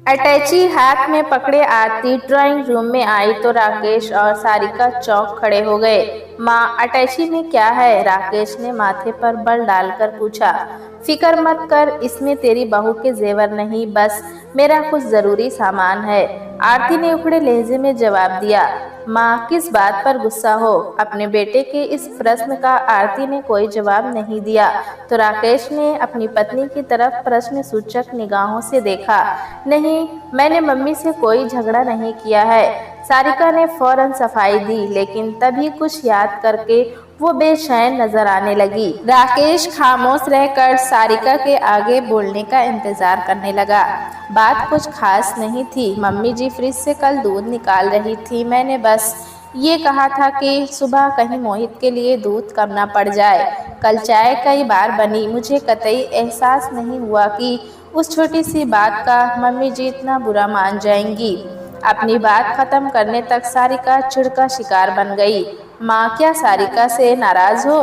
अटैची हाथ में पकड़े आरती ड्राइंग रूम में आई तो राकेश और सारिका चौंक खड़े हो गए। माँ, अटैची में क्या है? राकेश ने माथे पर बल डालकर पूछा। फिक्र मत कर, इसमें तेरी बहू के जेवर नहीं, बस मेरा कुछ जरूरी सामान है। आरती ने उखड़े लहजे में जवाब दिया। माँ, किस बात पर गुस्सा हो? अपने बेटे के इस प्रश्न का आरती ने कोई जवाब नहीं दिया तो राकेश ने अपनी पत्नी की तरफ प्रश्न सूचक निगाहों से देखा। नहीं, मैंने मम्मी से कोई झगड़ा नहीं किया है। सारिका ने फौरन सफाई दी, लेकिन तभी कुछ याद करके वो बेचैन नजर आने लगी। राकेश खामोश रहकर सारिका के आगे बोलने का इंतजार करने लगा। बात कुछ खास नहीं थी। मम्मी जी फ्रिज से कल दूध निकाल रही थी। मैंने बस ये कहा था कि सुबह कहीं मोहित के लिए दूध कम ना पड़ जाए। कल चाय कई बार बनी। मुझे कतई एहसास नहीं हुआ कि उस छोटी सी बात का मम्मी जी इतना बुरा मान जाएंगी। अपनी बात खत्म करने तक सारिका चिढ़ का शिकार बन गई। माँ, क्या सारिका से नाराज हो?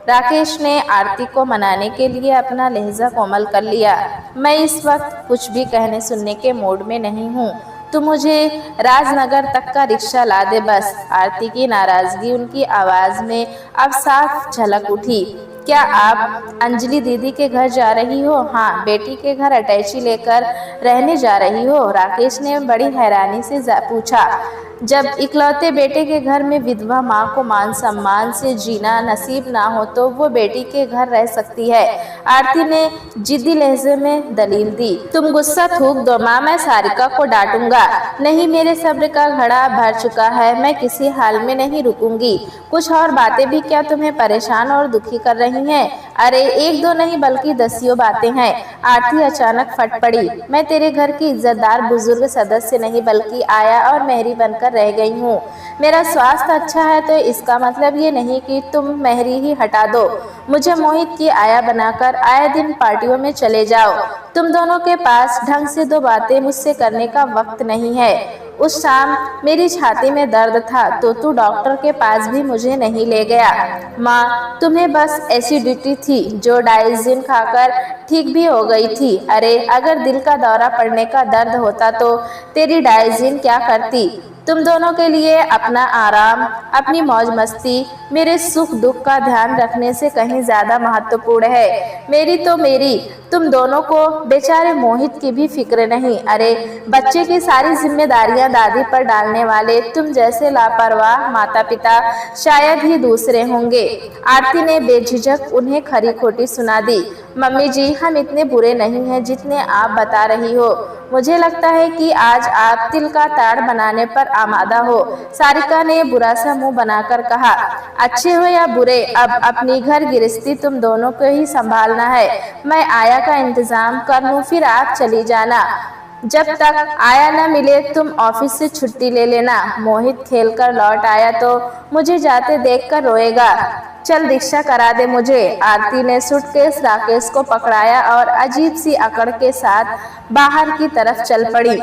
राकेश ने आरती को मनाने के लिए अपना लहजा कोमल कर लिया। मैं इस वक्त कुछ भी कहने सुनने के मूड में नहीं हूँ। तू मुझे राजनगर तक का रिक्शा ला दे बस। आरती की नाराजगी उनकी आवाज में अब साफ झलक उठी। क्या आप अंजलि दीदी के घर जा रही हो? हाँ, बेटी के घर अटैची लेकर रहने जा रही हो? राकेश ने बड़ी हैरानी से पूछा। जब इकलौते बेटे के घर में विधवा माँ को मान सम्मान से जीना नसीब ना हो तो वो बेटी के घर रह सकती है। आरती ने जिद्दी लहजे में दलील दी। तुम गुस्सा थूक दो माँ, मैं सारिका को डांटूंगा। नहीं, मेरे सब्र का घड़ा भर चुका है। मैं किसी हाल में नहीं रुकूंगी। कुछ और बातें भी क्या तुम्हें परेशान और दुखी कर रही हैं? अरे, एक दो नहीं बल्कि दसियों बातें हैं। आरती अचानक फट पड़ी। मैं तेरे घर की इज्जतदार बुजुर्ग सदस्य नहीं बल्कि आया और मेहरी बनकर रह गई हूँ। मेरा स्वास्थ्य अच्छा है तो इसका मतलब ये नहीं कि तुम मेहरी ही हटा दो। मुझे मोहित की आया बनाकर आए दिन पार्टियों में चले जाओ। तुम दोनों के पास ढंग से दो बातें मुझसे करने का वक्त नहीं है। उस शाम मेरी छाती में दर्द था तो तू डॉक्टर के पास भी मुझे नहीं ले गया। माँ, तुम्हें बस एसिडिटी थी जो डाइजिन खाकर ठीक भी हो गई थी। अरे, अगर दिल का दौरा पड़ने का दर्द होता तो तेरी डाइजिन क्या करती? तुम दोनों के लिए अपना आराम, अपनी मौज मस्ती मेरे सुख दुख का ध्यान रखने से कहीं ज्यादा महत्वपूर्ण है। मेरी तो मेरी, तुम दोनों को बेचारे मोहित की भी फिक्र नहीं। अरे, बच्चे की सारी जिम्मेदारियां दादी पर डालने वाले तुम जैसे लापरवाह माता पिता शायद ही दूसरे होंगे। आरती ने बेझिझक उन्हें खरी खोटी सुना दी। मम्मी जी, हम इतने बुरे नहीं हैं जितने आप बता रही हो। मुझे लगता है कि आज आप तिल का ताड़ बनाने पर आमादा हो। सारिका ने बुरा सा मुंह बनाकर कहा। अच्छे हो या बुरे, अब अपनी घर गृहस्थी तुम दोनों को ही संभालना है। मैं आया का इंतजाम कर लूं, फिर आप चली जाना। जब तक आया न मिले तुम ऑफिस से छुट्टी ले लेना। मोहित खेलकर लौट आया तो मुझे जाते देखकर रोएगा। चल, रिक्शा करा दे मुझे। आरती ने सूटकेस राकेश को पकड़ाया और अजीब सी अकड़ के साथ बाहर की तरफ चल पड़ी।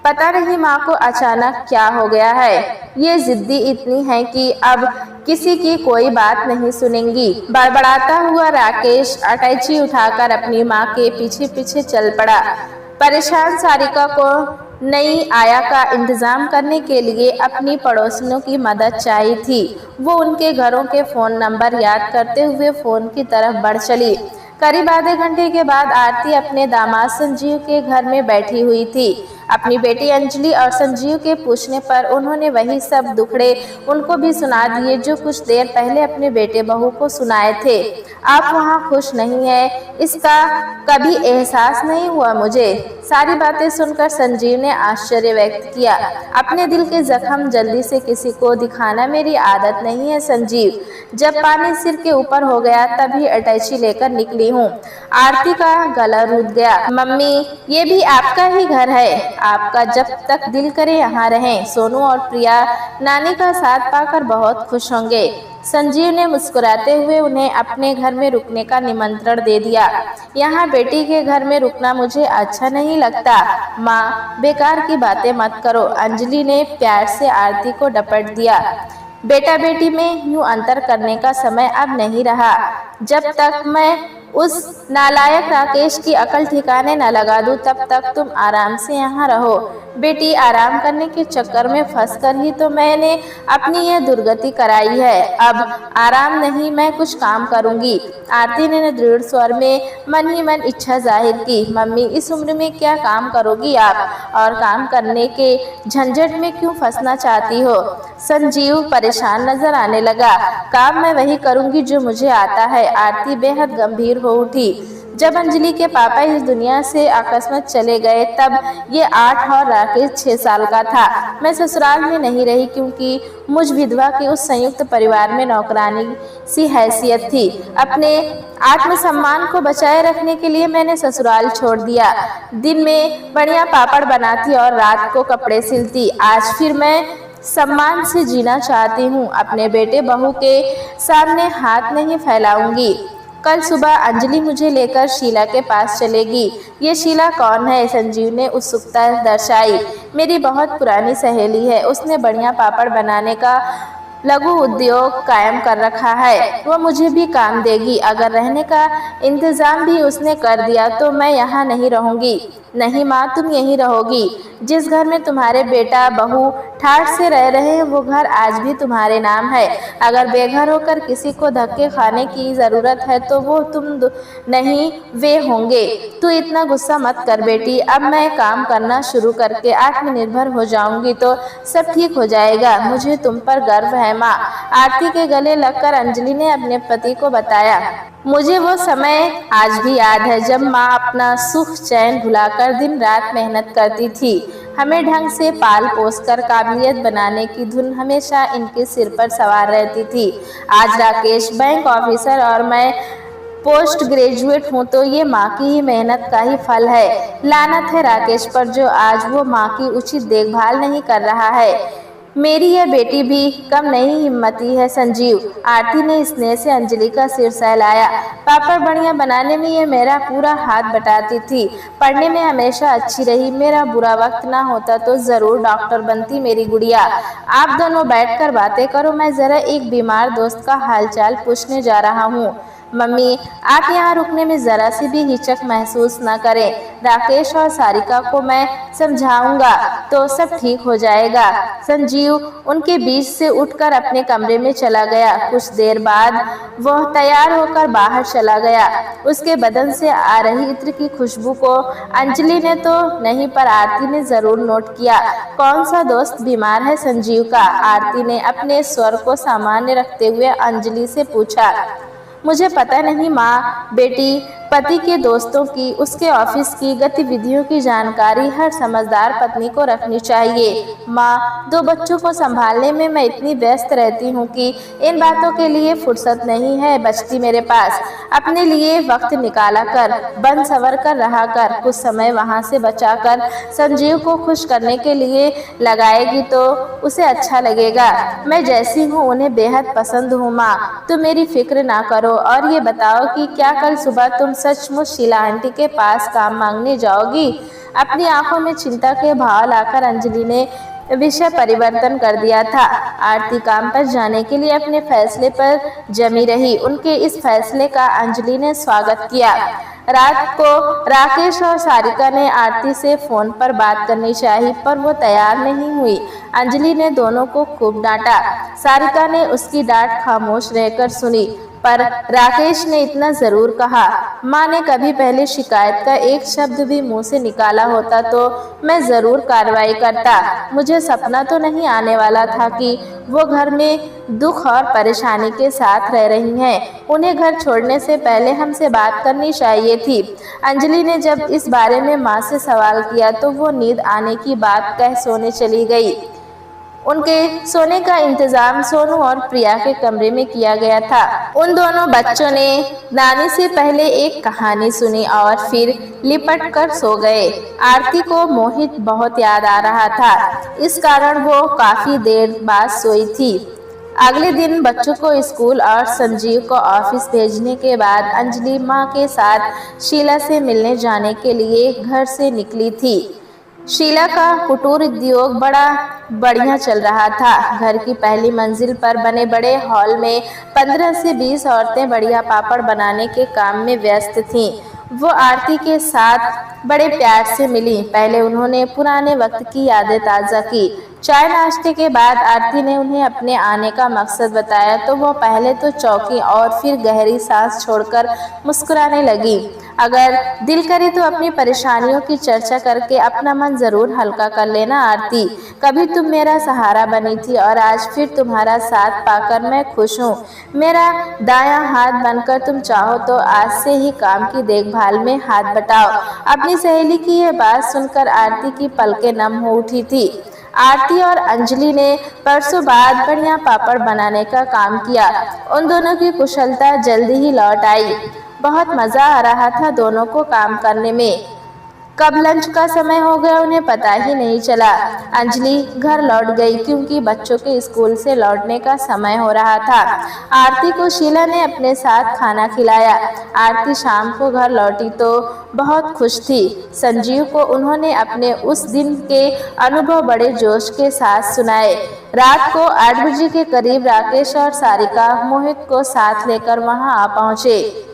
पता नहीं माँ को अचानक क्या हो गया है। ये जिद्दी इतनी है कि अब किसी की कोई बात नहीं सुनेंगी। बड़बड़ाता हुआ राकेश अटैची उठाकर अपनी माँ के पीछे पीछे चल पड़ा। परेशान सारिका को नई आया का इंतजाम करने के लिए अपनी पड़ोसियों की मदद चाहिए थी। वो उनके घरों के फोन नंबर याद करते हुए फोन की तरफ बढ़ चली। करीब आधे घंटे के बाद आरती अपने दामाद संजीव के घर में बैठी हुई थी। अपनी बेटी अंजलि और संजीव के पूछने पर उन्होंने वही सब दुखड़े उनको भी सुना दिए जो कुछ देर पहले अपने बेटे बहू को सुनाए थे। आप वहाँ खुश नहीं है, इसका कभी एहसास नहीं हुआ मुझे? सारी बातें सुनकर संजीव ने आश्चर्य व्यक्त किया। अपने दिल के जख्म जल्दी से किसी को दिखाना मेरी आदत नहीं है संजीव। जब पानी सिर के ऊपर हो गया तभी अटैची लेकर निकली हूँ। आरती का गला रूठ गया। मम्मी, ये भी आपका ही घर है। आपका जब तक दिल करे यहाँ रहें। सोनू और प्रिया नानी का साथ पाकर बहुत खुश होंगे। संजीव ने मुस्कुराते हुए उन्हें अपने घर में रुकने का निमंत्रण दे दिया। यहाँ बेटी के घर में रुकना मुझे अच्छा नहीं लगता। माँ, बेकार की बातें मत करो। अंजलि ने प्यार से आरती को डपट दिया। बेटा बेटी में यूं अंतर करने का समय अब नहीं रहा। जब तक मैं उस नालायक राकेश की अकल ठिकाने न लगा दूं तब तक तुम आराम से यहाँ रहो। बेटी, आराम करने के चक्कर में फंसकर ही तो मैंने अपनी यह दुर्गति कराई है। अब आराम नहीं, मैं कुछ काम करूंगी। आरती ने दृढ़ स्वर में मन ही मन इच्छा जाहिर की। मम्मी, इस उम्र में क्या काम करोगी आप, और काम करने के झंझट में क्यों फंसना चाहती हो? संजीव परेशान नजर आने लगा। काम मैं वही करूंगी जो मुझे आता है। आरती बेहद गंभीर हो उठी। जब अंजलि के पापा इस दुनिया से अकस्मात चले गए तब ये 8 और राकेश 6 साल का था। मैं ससुराल में नहीं रही क्योंकि मुझ विधवा के उस संयुक्त परिवार में नौकरानी सी हैसियत थी। अपने आत्मसम्मान को बचाए रखने के लिए मैंने ससुराल छोड़ दिया। दिन में बढ़िया पापड़ बनाती और रात को कपड़े सिलती। आज फिर मैं सम्मान से जीना चाहती हूँ। अपने बेटे बहू के सामने हाथ नहीं फैलाऊंगी। कल सुबह अंजलि मुझे लेकर शीला के पास चलेगी। ये शीला कौन है? संजीव ने उत्सुकता दर्शाई। मेरी बहुत पुरानी सहेली है। उसने बढ़िया पापड़ बनाने का लघु उद्योग कायम कर रखा है। वो मुझे भी काम देगी। अगर रहने का इंतजाम भी उसने कर दिया तो मैं यहाँ नहीं रहूँगी। नहीं माँ, तुम यहीं रहोगी। जिस घर में तुम्हारे बेटा बहू ठाठ से रह रहे हैं वो घर आज भी तुम्हारे नाम है। अगर बेघर होकर किसी को धक्के खाने की ज़रूरत है तो वो तुम नहीं, वे होंगे। तू इतना गुस्सा मत कर बेटी। अब मैं काम करना शुरू करके आत्मनिर्भर हो जाऊंगी तो सब ठीक हो जाएगा। मुझे तुम पर गर्व है माँ। आरती के गले लगकर अंजलि ने अपने पति को बताया। मुझे वो समय आज भी याद है जब माँ अपना सुख चैन भुलाकर दिन रात मेहनत करती थी। हमें ढंग से पाल पोस कर काबिलियत बनाने की धुन हमेशा इनके सिर पर सवार रहती थी। आज राकेश बैंक ऑफिसर और मैं पोस्ट ग्रेजुएट हूँ तो ये माँ की ही मेहनत का ही फल है। लानत है राकेश पर जो आज वो माँ की उचित देखभाल नहीं कर रहा है। मेरी यह बेटी भी कम नहीं हिम्मती है संजीव। आरती ने स्नेह से अंजलि का सिर सहलाया। पापड़ बढ़िया बनाने में ये मेरा पूरा हाथ बटाती थी। पढ़ने में हमेशा अच्छी रही। मेरा बुरा वक्त ना होता तो जरूर डॉक्टर बनती मेरी गुड़िया। आप दोनों बैठकर बातें करो, मैं जरा एक बीमार दोस्त का हालचाल पूछने जा रहा हूँ। मम्मी, आप यहाँ रुकने में जरा सी भी हिचक महसूस न करें। राकेश और सारिका को मैं समझाऊंगा तो सब ठीक हो जाएगा। संजीव उनके बीच से उठकर अपने कमरे में चला गया। कुछ देर बाद वह तैयार होकर बाहर चला गया। उसके बदन से आ रही इत्र की खुशबू को अंजलि ने तो नहीं पर आरती ने जरूर नोट किया। कौन सा दोस्त बीमार है संजीव का? आरती ने अपने स्वर को सामान्य रखते हुए अंजलि से पूछा। मुझे पता नहीं माँ। बेटी, पति के दोस्तों की, उसके ऑफिस की गतिविधियों की जानकारी हर समझदार पत्नी को रखनी चाहिए। माँ, 2 बच्चों को संभालने में मैं इतनी व्यस्त रहती हूँ कि इन बातों के लिए फुर्सत नहीं है बचती मेरे पास। अपने लिए वक्त निकाला कर, बन सवर कर रहा कर। कुछ समय वहाँ से बचा कर संजीव को खुश करने के लिए लगाएगी तो उसे अच्छा लगेगा। मैं जैसी हूँ उन्हें बेहद पसंद हूँ माँ। तुम मेरी फिक्र ना करो। और ये बताओ कि क्या कल सुबह तुम सचमुच शीला आंटी के पास काम मांगने जाओगी? अपनी आंखों में चिंता के भाव लाकर अंजलि ने विषय परिवर्तन कर दिया था। आरती काम पर जाने के लिए अपने फैसले पर जमी रही। उनके इस फैसले का अंजलि ने स्वागत किया। रात को राकेश और सारिका ने आरती से फोन पर बात करनी चाहिए पर वो तैयार नहीं हुई। अंजलि ने दोनों को खूब डांटा। सारिका ने उसकी डांट खामोश रहकर सुनी पर राकेश ने इतना जरूर कहा, माँ ने कभी पहले शिकायत का एक शब्द भी मुंह से निकाला होता तो मैं जरूर कार्रवाई करता। मुझे सपना तो नहीं आने वाला था कि वो घर में दुख और परेशानी के साथ रह रही हैं। उन्हें घर छोड़ने से पहले हमसे बात करनी चाहिए थी। अंजलि ने जब इस बारे में माँ से सवाल किया तो वो नींद आने की बात कह सोने चली गई। उनके सोने का इंतजाम सोनू और प्रिया के कमरे में किया गया था। उन दोनों बच्चों ने नानी से पहले एक कहानी सुनी और फिर लिपट कर सो गए। आरती को मोहित बहुत याद आ रहा था, इस कारण वो काफी देर बाद सोई थी। अगले दिन बच्चों को स्कूल और संजीव को ऑफिस भेजने के बाद अंजलि माँ के साथ शीला से मिलने जाने के लिए घर से निकली थी। शीला का कुटीर उद्योग बड़ा बढ़िया चल रहा था। घर की पहली मंजिल पर बने बड़े हॉल में 15 से 20 औरतें बढ़िया पापड़ बनाने के काम में व्यस्त थीं। वो आरती के साथ बड़े प्यार से मिली। पहले उन्होंने पुराने वक्त की यादें ताज़ा की। चाय नाश्ते के बाद आरती ने उन्हें अपने आने का मकसद बताया तो वो पहले तो चौंकी और फिर गहरी सांस छोड़कर मुस्कुराने लगी। अगर दिल करे तो अपनी परेशानियों की चर्चा करके अपना मन जरूर हल्का कर लेना आरती। कभी तुम मेरा सहारा बनी थी और आज फिर तुम्हारा साथ पाकर मैं खुश हूँ। मेरा दायां हाथ बनकर तुम चाहो तो आज से ही काम की देखभाल में हाथ बटाओ। अपनी सहेली की यह बात सुनकर आरती की पलकें नम हो उठी थी। आरती और अंजलि ने परसों बाद बढ़िया पापड़ बनाने का काम किया। उन दोनों की कुशलता जल्दी ही लौट आई। बहुत मजा आ रहा था दोनों को काम करने में। कब लंच का समय हो गया उन्हें पता ही नहीं चला। अंजलि घर लौट गई क्योंकि बच्चों के स्कूल से लौटने का समय हो रहा था। आरती को शीला ने अपने साथ खाना खिलाया। आरती शाम को घर लौटी तो बहुत खुश थी। संजीव को उन्होंने अपने उस दिन के अनुभव बड़े जोश के साथ सुनाए। रात को 8 बजे के करीब राकेश और सारिका मोहित को साथ लेकर वहां आ पहुंचे।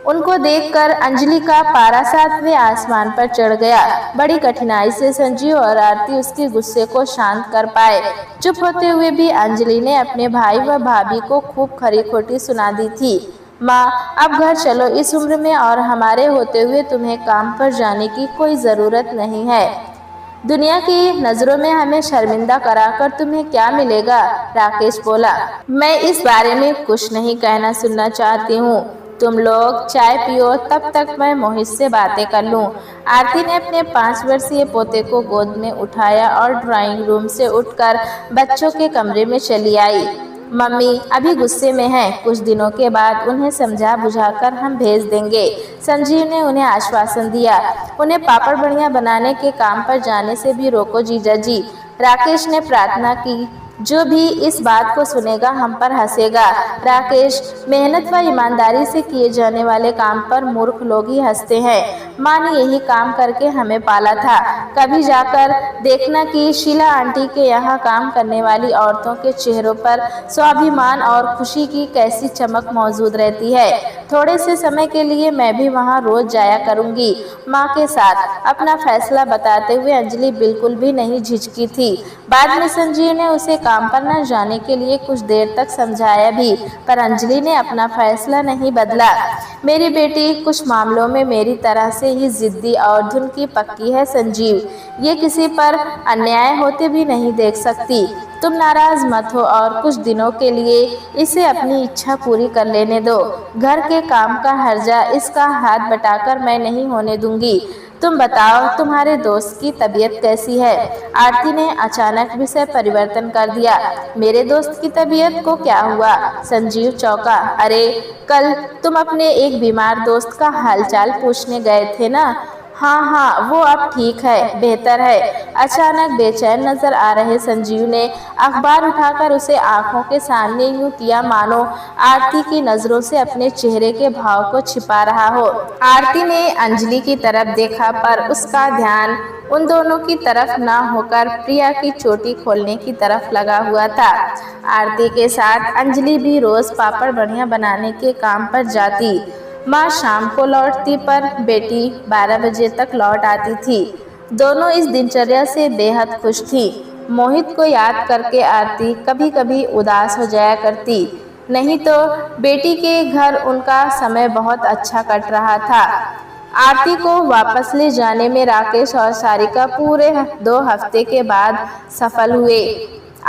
उनको देखकर अंजलि का पारा 7वें आसमान पर चढ़ गया। बड़ी कठिनाई से संजीव और आरती उसके गुस्से को शांत कर पाए। चुप होते हुए भी अंजलि ने अपने भाई व भाभी को खूब खरी खोटी सुना दी थी। माँ, अब घर चलो, इस उम्र में और हमारे होते हुए तुम्हें काम पर जाने की कोई ज़रूरत नहीं है। दुनिया की नज़रों में हमें शर्मिंदा कराकर तुम्हें क्या मिलेगा? राकेश बोला। मैं इस बारे में कुछ नहीं कहना सुनना चाहती हूँ। तुम लोग चाय पियो, तब तक मैं मोहित से बातें कर लूं। आरती ने अपने 5 वर्षीय पोते को गोद में उठाया और ड्राइंग रूम से उठकर बच्चों के कमरे में चली आई। मम्मी अभी गुस्से में हैं, कुछ दिनों के बाद उन्हें समझा बुझाकर हम भेज देंगे। संजीव ने उन्हें आश्वासन दिया। उन्हें पापड़ बढ़िया बनाने के काम पर जाने से भी रोको जीजा जी। राकेश ने प्रार्थना की। जो भी इस बात को सुनेगा हम पर हंसेगा। राकेश, मेहनत व ईमानदारी से किए जाने वाले काम पर मूर्ख लोग ही हंसते हैं। माँ ने यही काम करके हमें पाला था। कभी जाकर देखना कि शीला आंटी के यहाँ काम करने वाली औरतों के चेहरों पर स्वाभिमान और खुशी की कैसी चमक मौजूद रहती है। थोड़े से समय के लिए मैं भी वहाँ रोज जाया करूँगी माँ के साथ। अपना फैसला बताते हुए अंजलि बिल्कुल भी नहीं झिझकी थी। बाद में संजीव ने उसे काम पर न जाने के लिए कुछ देर तक समझाया भी, पर अंजलि ने अपना फैसला नहीं बदला। मेरी बेटी कुछ मामलों में मेरी तरह से ही जिद्दी और धुन की पक्की है संजीव। ये किसी पर अन्याय होते भी नहीं देख सकती। तुम नाराज मत हो और कुछ दिनों के लिए इसे अपनी इच्छा पूरी कर लेने दो। घर के काम का हर्जा इसका हाथ बटाकर मैं नहीं होने दूंगी। तुम बताओ, तुम्हारे दोस्त की तबीयत कैसी है? आरती ने अचानक विषय परिवर्तन कर दिया। मेरे दोस्त की तबीयत को क्या हुआ? संजीव चौंका। अरे, कल तुम अपने एक बीमार दोस्त का हालचाल पूछने गए थे ना? हाँ, वो अब ठीक है, बेहतर है। अचानक बेचैन नजर आ रहे संजीव ने अखबार उठाकर उसे आंखों के सामने यूं किया मानो आरती की नजरों से अपने चेहरे के भाव को छिपा रहा हो। आरती ने अंजलि की तरफ देखा, पर उसका ध्यान उन दोनों की तरफ न होकर प्रिया की चोटी खोलने की तरफ लगा हुआ था। आरती के साथ अंजलि भी रोज पापड़ बढ़िया बनाने के काम पर जाती। माँ शाम को लौटती, पर बेटी 12 बजे तक लौट आती थी। दोनों इस दिनचर्या से बेहद खुश थी। मोहित को याद करके आरती कभी कभी उदास हो जाया करती, नहीं तो बेटी के घर उनका समय बहुत अच्छा कट रहा था। आरती को वापस ले जाने में राकेश और सारिका पूरे 2 हफ्ते के बाद सफल हुए।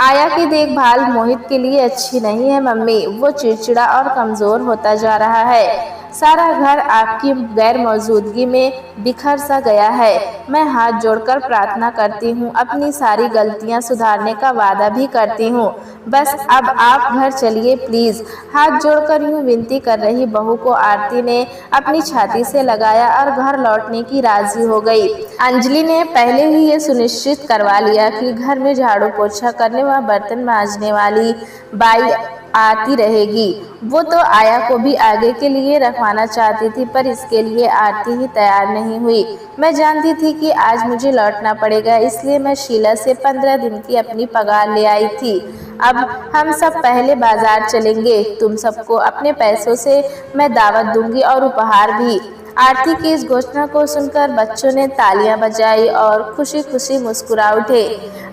आया की देखभाल मोहित के लिए अच्छी नहीं है मम्मी, वो चिड़चिड़ा और कमज़ोर होता जा रहा है। सारा घर आपकी गैर मौजूदगी में बिखर सा गया है। मैं हाथ जोड़कर प्रार्थना करती हूँ, अपनी सारी गलतियाँ सुधारने का वादा भी करती हूँ। बस अब आप घर चलिए प्लीज़। हाथ जोड़कर यूँ विनती कर रही बहू को आरती ने अपनी छाती से लगाया और घर लौटने की राजी हो गई। अंजलि ने पहले ही ये सुनिश्चित करवा लिया कि घर में झाड़ू पोछा करने व बर्तन मांजने वाली बाई आती रहेगी। वो तो आया को भी आगे के लिए रखवाना चाहती थी, पर इसके लिए आरती ही तैयार नहीं हुई। मैं जानती थी कि आज मुझे लौटना पड़ेगा, इसलिए मैं शीला से 15 दिन की अपनी पगार ले आई थी। अब हम सब पहले बाजार चलेंगे, तुम सबको अपने पैसों से मैं दावत दूंगी और उपहार भी। आरती की इस घोषणा को सुनकर बच्चों ने तालियां बजाई और खुशी खुशी मुस्कुरा उठे।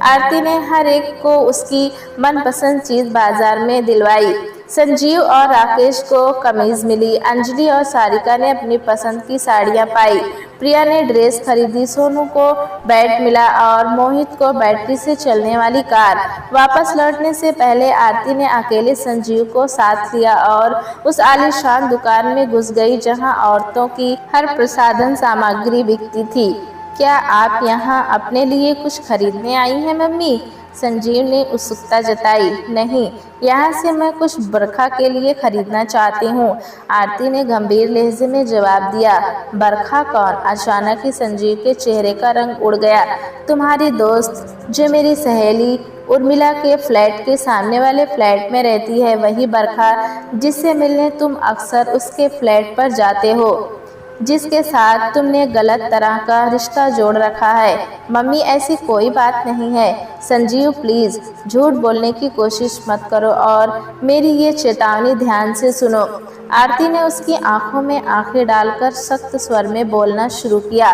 आरती ने हर एक को उसकी मनपसंद चीज बाजार में दिलवाई। संजीव और राकेश को कमीज मिली, अंजलि और सारिका ने अपनी पसंद की साड़ियां पाई, प्रिया ने ड्रेस खरीदी, सोनू को बैट मिला और मोहित को बैटरी से चलने वाली कार। वापस लौटने से पहले आरती ने अकेले संजीव को साथ लिया और उस आलीशान दुकान में घुस गई जहां औरतों की हर प्रसाधन सामग्री बिकती थी। क्या आप यहाँ अपने लिए कुछ खरीदने आई हैं मम्मी? संजीव ने उत्सुकता जताई। नहीं, यहाँ से मैं कुछ बरखा के लिए खरीदना चाहती हूँ, आरती ने गंभीर लहजे में जवाब दिया। बरखा कौन? अचानक ही संजीव के चेहरे का रंग उड़ गया। तुम्हारी दोस्त जो मेरी सहेली उर्मिला के फ्लैट के सामने वाले फ्लैट में रहती है, वही बरखा जिससे मिलने तुम अक्सर उसके फ्लैट पर जाते हो, जिसके साथ तुमने गलत तरह का रिश्ता जोड़ रखा है। मम्मी, ऐसी कोई बात नहीं है। संजीव प्लीज झूठ बोलने की कोशिश मत करो और मेरी ये चेतावनी ध्यान से सुनो। आरती ने उसकी आंखों में आंखें डालकर सख्त स्वर में बोलना शुरू किया।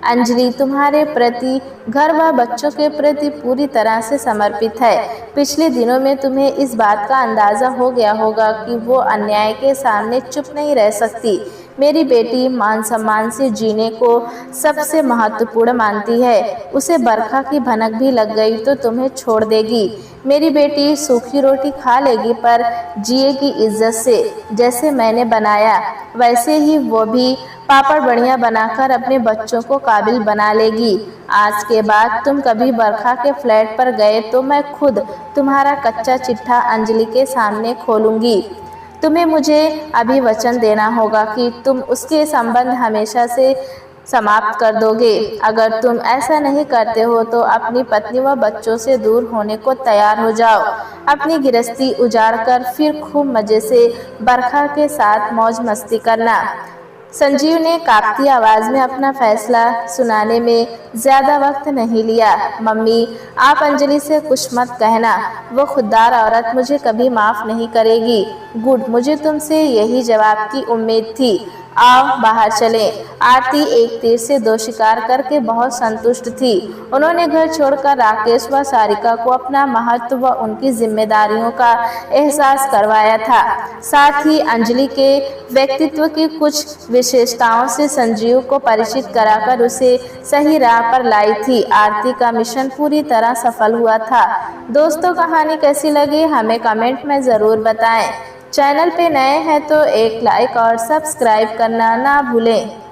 अंजलि तुम्हारे प्रति, घर व बच्चों के प्रति पूरी तरह से समर्पित है। पिछले दिनों में तुम्हें इस बात का अंदाजा हो गया होगा कि वो अन्याय के सामने चुप नहीं रह सकती। मेरी बेटी मान सम्मान से जीने को सबसे महत्वपूर्ण मानती है। उसे बरखा की भनक भी लग गई तो तुम्हें छोड़ देगी। मेरी बेटी सूखी रोटी खा लेगी पर जिएगी इज्जत से। जैसे मैंने बनाया वैसे ही वो भी पापड़ बढ़िया बनाकर अपने बच्चों को काबिल बना लेगी। आज के बाद तुम कभी बरखा के फ्लैट पर गए तो मैं खुद तुम्हारा कच्चा चिट्ठा अंजलि के सामने खोलूंगी। तुम्हें मुझे अभी वचन देना होगा कि तुम उसके संबंध हमेशा से समाप्त कर दोगे। अगर तुम ऐसा नहीं करते हो तो अपनी पत्नी व बच्चों से दूर होने को तैयार हो जाओ। अपनी गृहस्थी उजाड़ कर फिर खूब मजे से बरखा के साथ मौज मस्ती करना। संजीव ने कांपती आवाज में अपना फैसला सुनाने में ज्यादा वक्त नहीं लिया। मम्मी, आप अंजलि से कुछ मत कहना, वो खुददार औरत मुझे कभी माफ नहीं करेगी। गुड, मुझे तुमसे यही जवाब की उम्मीद थी। आओ बाहर चलें। आरती एक तीर से 2 शिकार करके बहुत संतुष्ट थी। उन्होंने घर छोड़कर राकेश व सारिका को अपना महत्व व उनकी जिम्मेदारियों का एहसास करवाया था। साथ ही अंजलि के व्यक्तित्व की कुछ विशेषताओं से संजीव को परिचित कराकर उसे सही राह पर लाई थी। आरती का मिशन पूरी तरह सफल हुआ था। दोस्तों, कहानी कैसी लगी हमें कमेंट में ज़रूर बताएं। चैनल पे नए हैं तो एक लाइक और सब्सक्राइब करना ना भूलें।